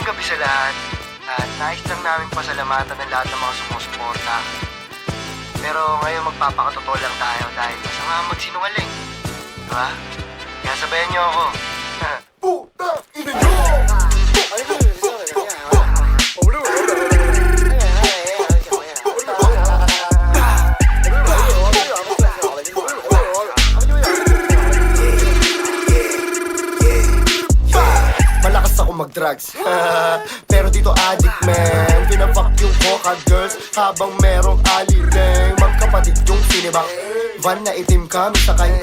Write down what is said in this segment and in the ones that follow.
Magandang gabi sa lahat. At nais lang namin pasalamatan ng lahat ng mga sumusuporta. Pero ngayon magpapakatotoo lang tayo dahil masama magsinungaling. Diba? Kaya sabayan niyo ako. Puta ina nyo! Malakas ako mag-drugs pero dito addict man. Pinafuck yung coca girls habang merong alileng. Magkapatid yung sinibak van na itim kami sakay.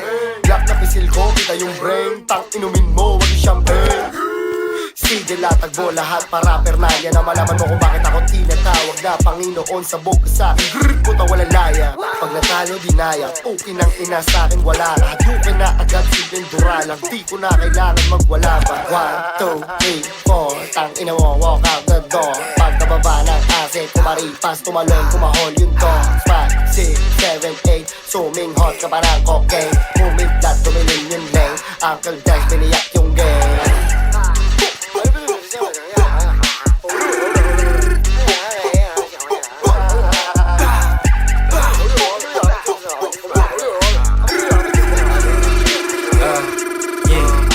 Black na pisil ko, kita yung brain. Tang inumin mo, wag yung champagne. Sige latagbo lahat para pernalya na malaman mo kung bakit ako tinatawag na Panginoon sa buong sa akin. Grrr, puta walang laya. Pag natalo dinaya, okay nang ina sa akin wala lahat. Yukin na agad silindura lang, di ko na kailangan magwala pa. 1, 2, 3, 4, tang ina mo, walk out the door. Pagkababa ng asset, kumaripas, tumalon, kumahol yung door. 5, 6, 7, 8, suming hot ka parang cocaine. Humiglat, tumilin yung lane. Uncle Dash, biniyak yung game.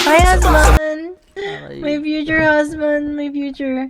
Hi, husband. My future husband. My future.